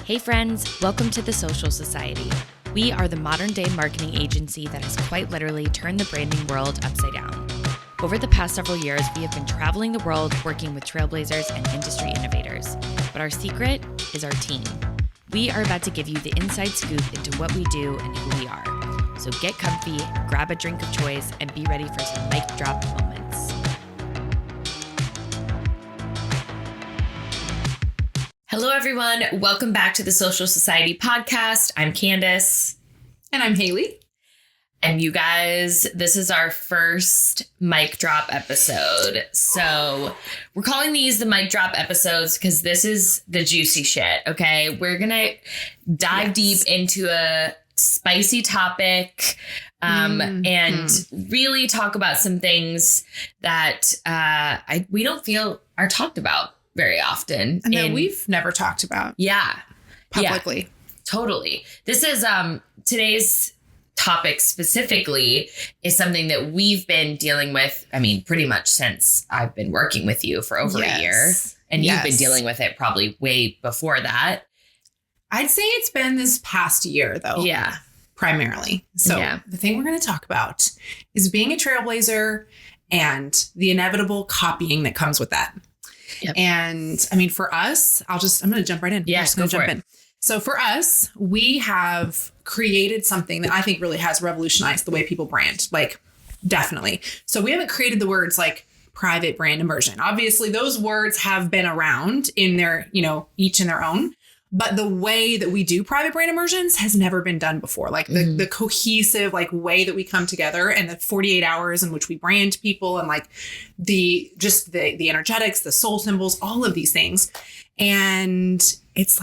Hey friends, welcome to the Social Society. We are the modern day marketing agency that has quite literally turned the branding world upside down. Over the past several years, we have been traveling the world working with trailblazers and industry innovators. But our secret is our team. We are about to give you the inside scoop into what we do and who we are. So get comfy, grab a drink of choice, and be ready for some mic drop moments. Hello, everyone. Welcome back to the Social Society podcast. I'm Candace. And I'm Haylee. And you guys, this is our first mic drop episode. So we're calling these the mic drop episodes because this is the juicy shit, okay? We're going to dive deep into a spicy topic and really talk about some things that we don't feel are talked about very often. And that we've never talked about. Yeah. Publicly. Yeah, totally. This is today's topic specifically is something that we've been dealing with, pretty much since I've been working with you for over a year. And you've been dealing with it probably way before that. I'd say it's been this past year, though. Yeah. Primarily. So the thing we're going to talk about is being a trailblazer and the inevitable copying that comes with that. Yep. And for us, I'm going to jump right in. Yeah, I'm just going to jump in. So for us, we have created something that I think really has revolutionized the way people brand, definitely. So we haven't created the words like private brand immersion. Obviously, those words have been around in their, each in their own. But the way that we do private brand immersions has never been done before. The cohesive way that we come together and the 48 hours in which we brand people and the energetics, the soul symbols, all of these things. And it's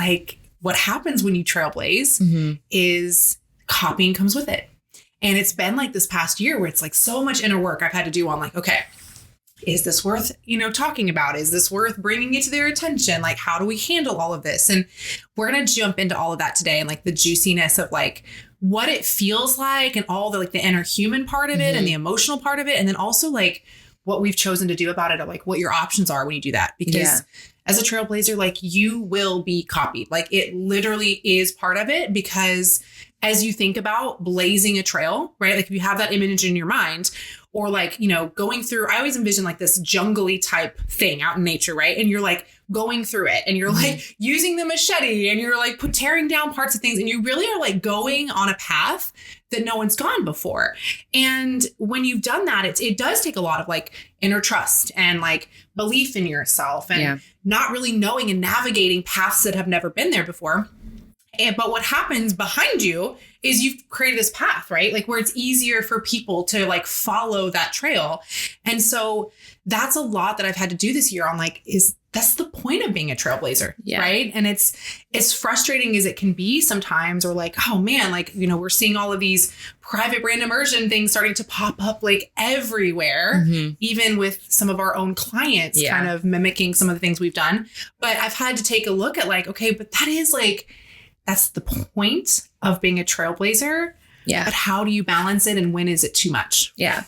what happens when you trailblaze is copying comes with it. And it's been this past year where it's so much inner work I've had to do on okay, is this worth, talking about? Is this worth bringing it to their attention? How do we handle all of this? And we're going to jump into all of that today and the juiciness of what it feels like and all the inner human part of it and the emotional part of it. And then also what we've chosen to do about it or what your options are when you do that. Because as a trailblazer, you will be copied. It literally is part of it because as you think about blazing a trail, right? If you have that image in your mind or going through, I always envision this jungly type thing out in nature, right? And you're going through it and you're using the machete and you're tearing down parts of things. And you really are going on a path that no one's gone before. And when you've done that, it does take a lot of inner trust and belief in yourself and not really knowing and navigating paths that have never been there before. But what happens behind you is you've created this path, right? Where it's easier for people to follow that trail. And so that's a lot that I've had to do this year on that's the point of being a trailblazer, right? And it's as frustrating as it can be sometimes or oh man, we're seeing all of these private brand immersion things starting to pop up everywhere, even with some of our own clients kind of mimicking some of the things we've done. But I've had to take a look at okay, but that is that's the point of being a trailblazer. Yeah. But how do you balance it and when is it too much? Yeah.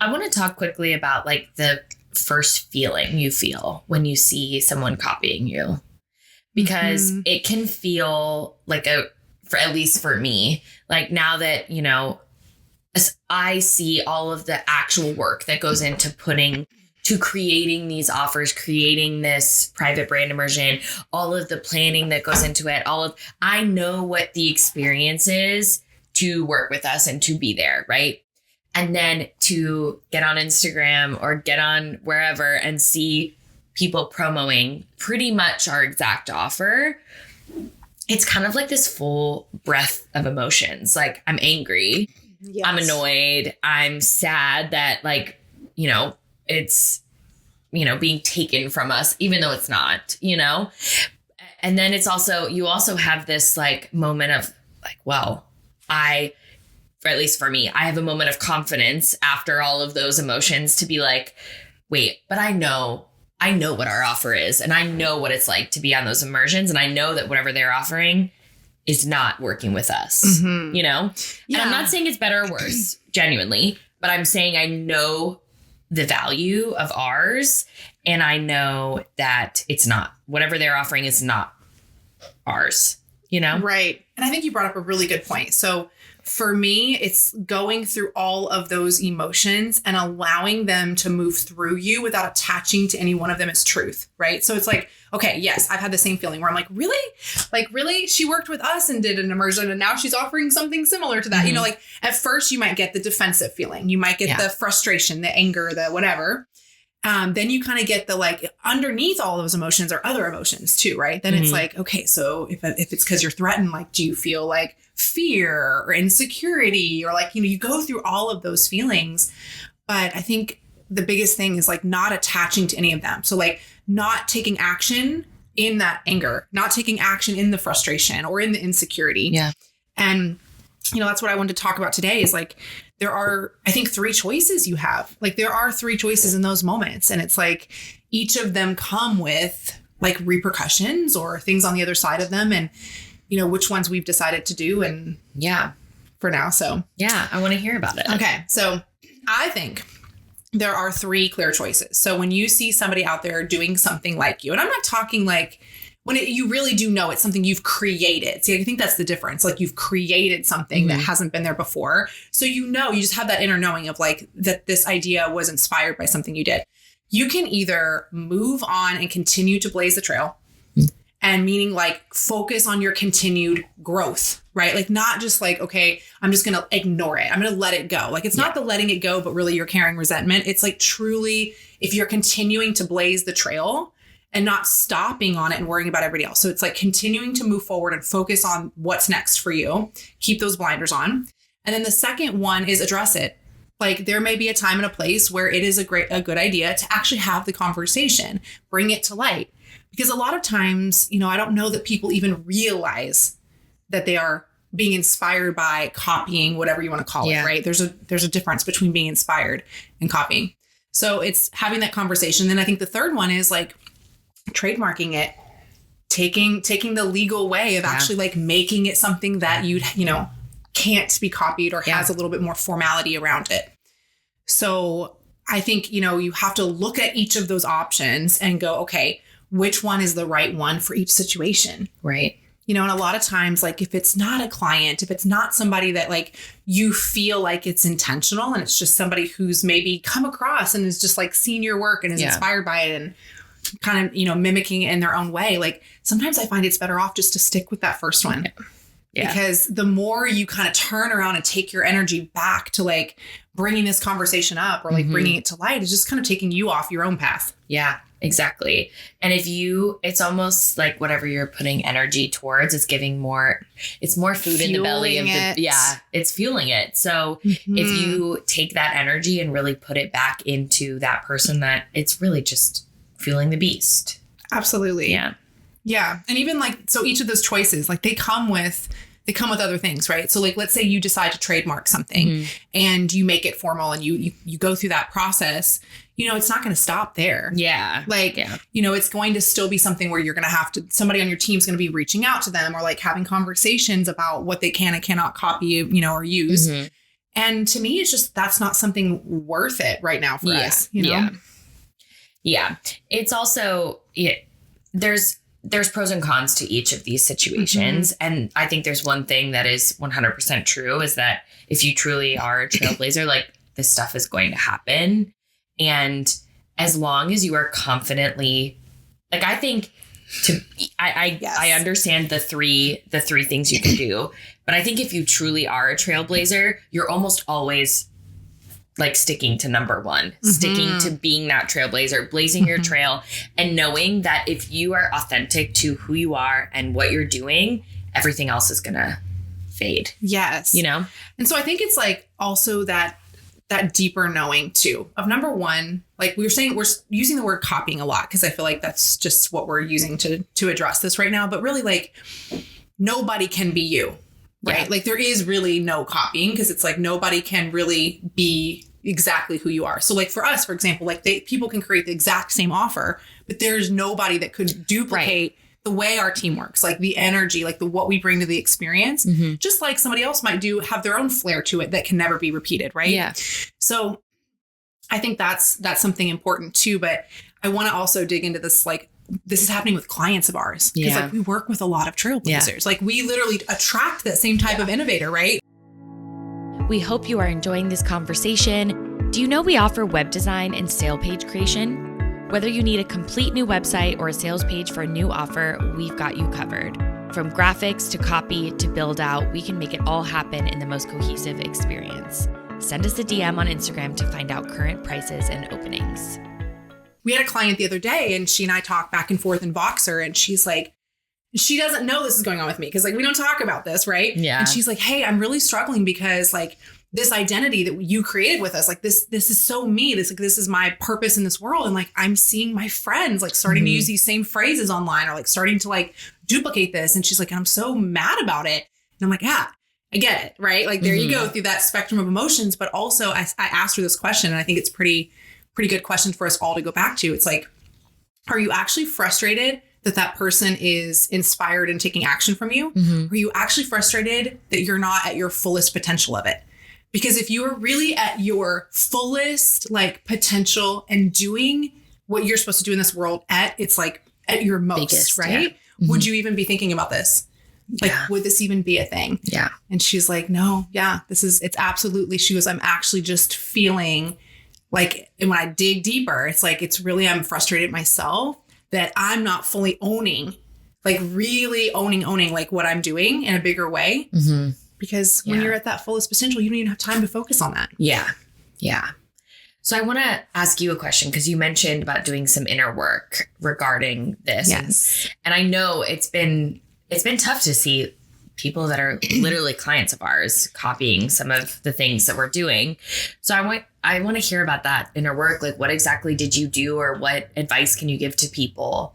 I want to talk quickly about the first feeling you feel when you see someone copying you, because it can feel at least for me, now that, as I see all of the actual work that goes into creating these offers, creating this private brand immersion, all of the planning that goes into it, I know what the experience is to work with us and to be there, right? And then to get on Instagram or get on wherever and see people promoting pretty much our exact offer, it's kind of this full breath of emotions. I'm angry, I'm annoyed, I'm sad that it's, being taken from us, even though it's not, and then it's also, you also have this moment of well, or at least for me, I have a moment of confidence after all of those emotions to be wait, but I know what our offer is and I know what it's like to be on those immersions. And I know that whatever they're offering is not working with us, And I'm not saying it's better or worse, genuinely, but I'm saying I know the value of ours. And I know that it's not, whatever they're offering is not ours. you know? Right. And I think you brought up a really good point. So for me, it's going through all of those emotions and allowing them to move through you without attaching to any one of them as truth. Right. So it's like, okay, yes, I've had the same feeling where I'm like, really? Like, really? She worked with us and did an immersion and now she's offering something similar to that. You know, like at first you might get the defensive feeling. You might get the frustration, the anger, the whatever. Then you kind of get the like underneath all those emotions are other emotions too, right? Then it's like, okay, so if it's because you're threatened, like, do you feel like fear or insecurity or like, you know, you go through all of those feelings. But I think the biggest thing is like not attaching to any of them. So like not taking action in that anger, not taking action in the frustration or in the insecurity. Yeah. And, you know, that's what I wanted to talk about today is like, there are, I think, 3 choices you have. Like there are 3 choices in those moments. And it's like each of them come with like repercussions or things on the other side of them. And, you know, which ones we've decided to do. And for now. So I want to hear about it. Okay. So I think there are 3 clear choices. So when you see somebody out there doing something like you, and I'm not talking like when you really do know it's something you've created. See, I think that's the difference. Like you've created something that hasn't been there before. So, you know, you just have that inner knowing of like that this idea was inspired by something you did. You can either move on and continue to blaze the trail and meaning like focus on your continued growth, right? Like not just like, okay, I'm just going to ignore it. I'm going to let it go. Like it's not the letting it go, but really you're carrying resentment. It's like truly if you're continuing to blaze the trail and not stopping on it and worrying about everybody else. So it's like continuing to move forward and focus on what's next for you. Keep those blinders on. And then the second one is address it. Like there may be a time and a place where it is a good idea to actually have the conversation, bring it to light. Because a lot of times, you know, I don't know that people even realize that they are being inspired by copying, whatever you want to call it, right? There's a difference between being inspired and copying. So it's having that conversation. Then I think the third one is like trademarking it, taking the legal way of actually like making it something that you know, can't be copied or has a little bit more formality around it. So I think, you know, you have to look at each of those options and go, okay, which one is the right one for each situation? Right. You know, and a lot of times, like if it's not a client, if it's not somebody that like you feel like it's intentional and it's just somebody who's maybe come across and is just like seen your work and is inspired by it and kind of, you know, mimicking it in their own way. Like sometimes I find it's better off just to stick with that first one. Because the more you kind of turn around and take your energy back to like bringing this conversation up or like bringing it to light, it's just kind of taking you off your own path. Yeah, exactly. And it's almost like whatever you're putting energy towards, it's giving more, it's more food in the belly of it's fueling it. So if you take that energy and really put it back into that person, that it's really just fueling the beast. Absolutely. Yeah. Yeah. And even like, so each of those choices, like they come with other things, right? So like, let's say you decide to trademark something and you make it formal and you go through that process, you know, it's not going to stop there. Yeah. Like, you know, it's going to still be something where you're going to have to, somebody on your team's going to be reaching out to them or like having conversations about what they can and cannot copy, you know, or use. And to me, it's just, that's not something worth it right now for us, you know? Yeah. It's also, there's pros and cons to each of these situations. And I think there's one thing that is 100% true is that if you truly are a trailblazer, like this stuff is going to happen. And as long as you are confidently, like, I think I understand the three things you can do, but I think if you truly are a trailblazer, you're almost always like sticking to number one, sticking to being that trailblazer, blazing your trail, and knowing that if you are authentic to who you are and what you're doing, everything else is going to fade. Yes. You know? And so I think it's like also that deeper knowing too of number one, like we were saying, we're using the word copying a lot because I feel like that's just what we're using to address this right now. But really like nobody can be you. Right. Yeah. Like there is really no copying because it's like nobody can really be exactly who you are. So like for us, for example, like people can create the exact same offer, but there's nobody that could duplicate the way our team works, like the energy, like what we bring to the experience, just like somebody else might have their own flair to it that can never be repeated. Right. Yeah. So I think that's something important too. But I want to also dig into this, like, this is happening with clients of ours. Because Yeah. like we work with a lot of trailblazers. Like we literally attract that same type of innovator, right? We hope you are enjoying this conversation. Do you know we offer web design and sale page creation? Whether you need a complete new website or a sales page for a new offer, we've got you covered. From graphics to copy to build out, we can make it all happen in the most cohesive experience. Send us a DM on Instagram to find out current prices and openings. We had a client the other day and she and I talked back and forth in Voxer, and she's like, she doesn't know this is going on with me because like we don't talk about this, right? Yeah. And she's like, hey, I'm really struggling because like this identity that you created with us, like this is so me. This is my purpose in this world. And like I'm seeing my friends like starting to use these same phrases online or like starting to like duplicate this. And she's like, I'm so mad about it. And I'm like, yeah, I get it, right? Like there you go through that spectrum of emotions. But also I asked her this question, and I think it's pretty good question for us all to go back to. It's like, are you actually frustrated that person is inspired and taking action from you? Are you actually frustrated that you're not at your fullest potential of it? Because if you are really at your fullest like potential and doing what you're supposed to do in this world it's like at your most, biggest, right? Yeah. Would you even be thinking about this? Like, would this even be a thing? Yeah. And she's like, no, yeah, it's absolutely, she goes, I'm actually just feeling like, and when I dig deeper, it's like, I'm frustrated myself that I'm not fully owning, like really owning like what I'm doing in a bigger way. Because when you're at that fullest potential, you don't even have time to focus on that. Yeah. Yeah. So I want to ask you a question, because you mentioned about doing some inner work regarding this. Yes. And I know it's been tough to see people that are literally clients of ours copying some of the things that we're doing. So I want to hear about that inner work. Like, what exactly did you do, or what advice can you give to people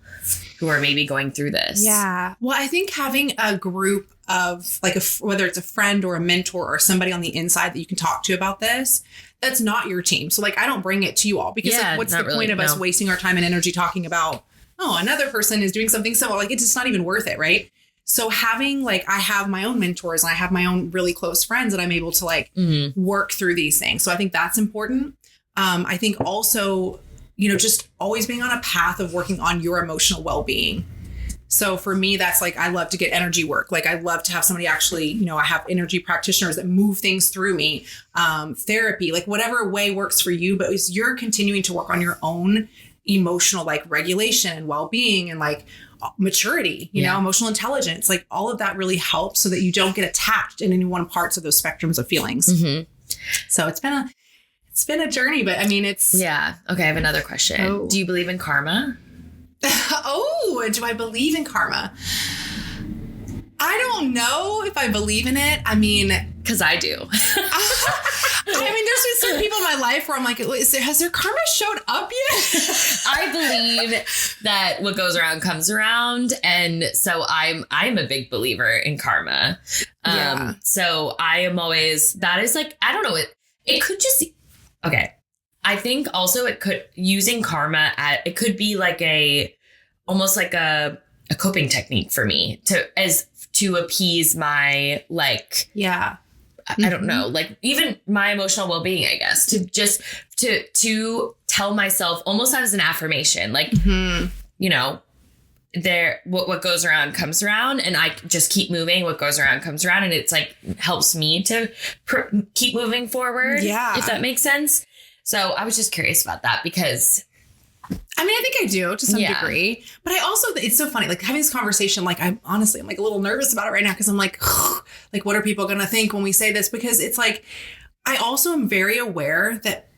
who are maybe going through this? Yeah. Well, I think having a group of like whether it's a friend or a mentor or somebody on the inside that you can talk to about this, that's not your team. So like, I don't bring it to you all because like, what's the point of us wasting our time and energy talking about, oh, another person is doing something similar? Like, it's just not even worth it. Right. So having like, I have my own mentors and I have my own really close friends that I'm able to like work through these things. So I think that's important. I think also, just always being on a path of working on your emotional well-being. So for me, that's like, I love to get energy work. Like I love to have somebody actually, I have energy practitioners that move things through me, therapy, like whatever way works for you. But as you're continuing to work on your own emotional, like regulation and well-being and like maturity, emotional intelligence, like all of that really helps so that you don't get attached in any one parts of those spectrums of feelings. So it's been a journey, but I mean, Yeah. Okay. I have another question. Oh. Do you believe in karma? Oh, do I believe in karma? I don't know if I believe in it. I mean, because I do. I mean, there's been certain people in my life where I'm like, has their karma showed up yet? I believe that what goes around comes around. And so I'm a big believer in karma. So I am always, that is like, I don't know, it could just, okay. I think also using karma it could be like almost like a coping technique for me to appease my like, I don't know, like even my emotional well-being, I guess, to just to tell myself almost as an affirmation, like, what goes around comes around, and I just keep moving. What goes around comes around. And it's like helps me to keep moving forward. Yeah. If that makes sense. So I was just curious about that because I mean, I think I do to some degree, but I also, it's so funny, like having this conversation, like I'm like a little nervous about it right now. Cause I'm like, what are people going to think when we say this? Because it's like, I also am very aware that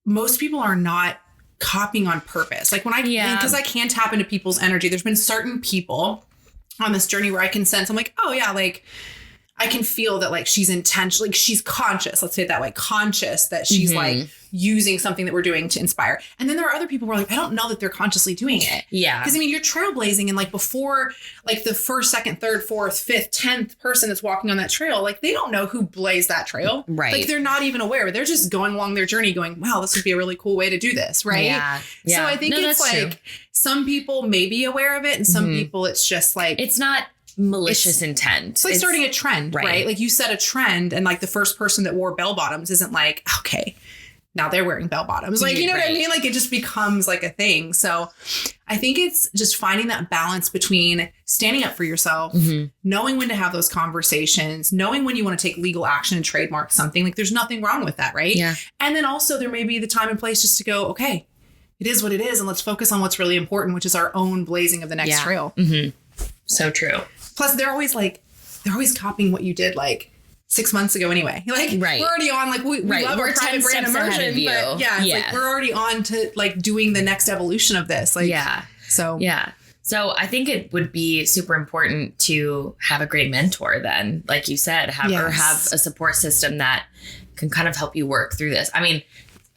most people are not copying on purpose. Like because I can tap into people's energy. There's been certain people on this journey where I can sense, I'm like, oh yeah, like I can feel that like she's intentionally, like she's conscious, let's say it that way, conscious that she's like using something that we're doing to inspire. And then there are other people who are like, I don't know that they're consciously doing it. Yeah. Because I mean, you're trailblazing, and like before, like the first, second, third, fourth, fifth, 10th person that's walking on that trail, like they don't know who blazed that trail. Right. Like they're not even aware, but they're just going along their journey going, wow, this would be a really cool way to do this. Right. Yeah. So I think it's like true. Some people may be aware of it, and some people it's just like, it's not malicious intent. It's like starting a trend, right? Like you set a trend, and like the first person that wore bell bottoms isn't like, okay, now they're wearing bell bottoms. Like, you know what I mean? Like it just becomes like a thing. So I think it's just finding that balance between standing up for yourself, knowing when to have those conversations, knowing when you want to take legal action and trademark something. Like there's nothing wrong with that, right? Yeah. And then also there may be the time and place just to go, okay, it is what it is. And let's focus on what's really important, which is our own blazing of the next trail. So true. Plus they're always copying what you did like 6 months ago anyway. Like we're already on, like we love our private brand immersion, but it's like we're already on to like doing the next evolution of this. Like, So I think it would be super important to have a great mentor then, like you said, have a support system that can kind of help you work through this. I mean,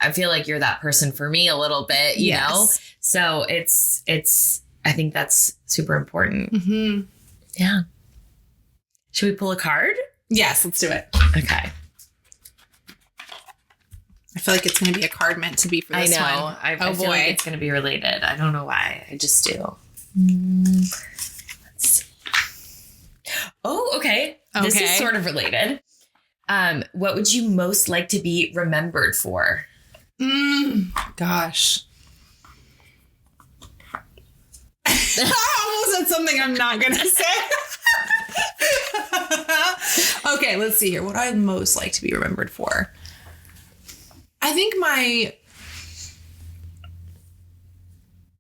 I feel like you're that person for me a little bit, you know? So I think that's super important. Yeah. Should we pull a card? Yes, let's do it. Okay. I feel like it's going to be a card meant to be for this one. I feel like it's going to be related. I don't know why. I just do. Let's see. Oh, okay. This is sort of related. What would you most like to be remembered for? Gosh. I almost said something I'm not going to say. Okay, let's see here. What I'd most like to be remembered for. I think I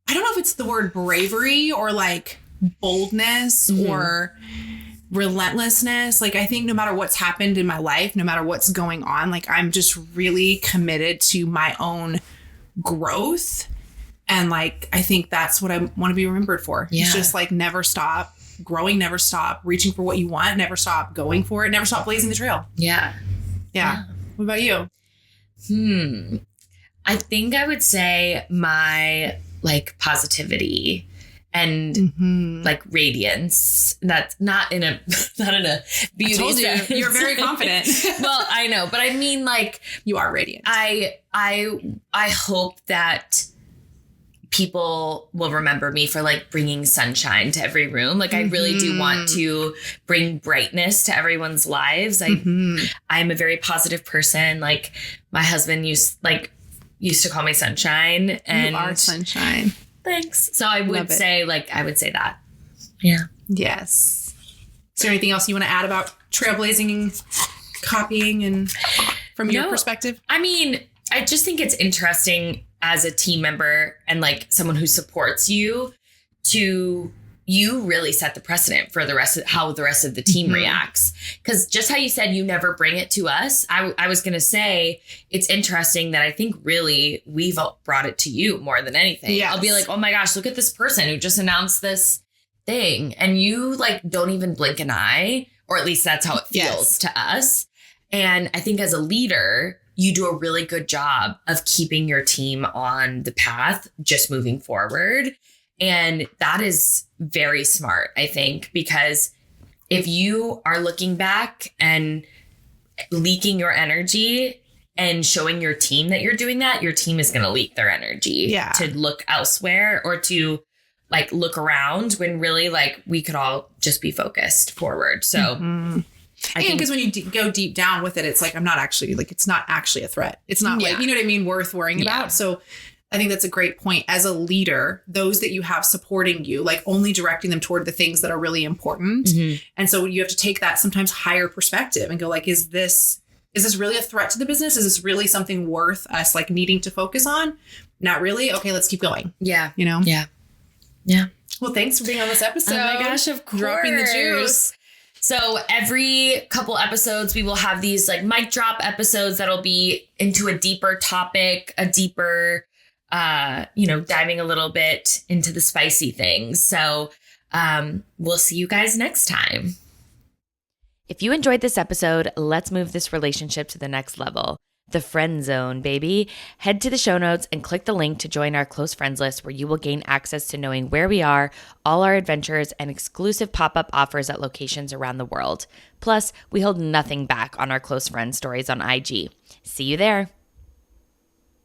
don't know if it's the word bravery or like boldness or relentlessness. Like I think no matter what's happened in my life, no matter what's going on, like I'm just really committed to my own growth. And like, I think that's what I want to be remembered for. Yeah. It's just like never stop growing, never stop reaching for what you want, never stop going for it, never stop blazing the trail. Yeah. What about you? I think I would say my like positivity and like radiance. That's not in a beauty. I told you, you're very confident. Well, I know, but I mean like you are radiant. I hope that people will remember me for like bringing sunshine to every room. Like I really do want to bring brightness to everyone's lives. I'm a very positive person. Like my husband used to call me sunshine, and you are sunshine. Thanks. So I would say that. Yeah. Yes. Is there anything else you want to add about trailblazing and copying and from your perspective? I mean, I just think it's interesting as a team member and like someone who supports you you really set the precedent for how the rest of the team reacts. Because just how you said you never bring it to us, I was going to say it's interesting that I think really we've brought it to you more than anything. Yes. I'll be like, oh my gosh, look at this person who just announced this thing. And you like don't even blink an eye, or at least that's how it feels to us. And I think as a leader, you do a really good job of keeping your team on the path, just moving forward. And that is very smart, I think, because if you are looking back and leaking your energy and showing your team that you're doing that, your team is going to leak their energy to look elsewhere or to like look around when really like we could all just be focused forward. So I think because when you go deep down with it, it's like, I'm not actually like, it's not actually a threat. It's not like, you know what I mean? Worth worrying about. So I think that's a great point. As a leader, those that you have supporting you, like only directing them toward the things that are really important. And so you have to take that sometimes higher perspective and go like, is this really a threat to the business? Is this really something worth us like needing to focus on? Not really. Okay, let's keep going. Yeah. You know? Yeah. Well, thanks for being on this episode. Oh my gosh, of course. Dropping the juice. So every couple episodes, we will have these like mic drop episodes that'll be into a deeper topic, a deeper diving a little bit into the spicy things. So we'll see you guys next time. If you enjoyed this episode, let's move this relationship to the next level. The friend zone, baby. Head to the show notes and click the link to join our close friends list, where you will gain access to knowing where we are, all our adventures, and exclusive pop-up offers at locations around the world. Plus, we hold nothing back on our close friend stories on IG. See you there.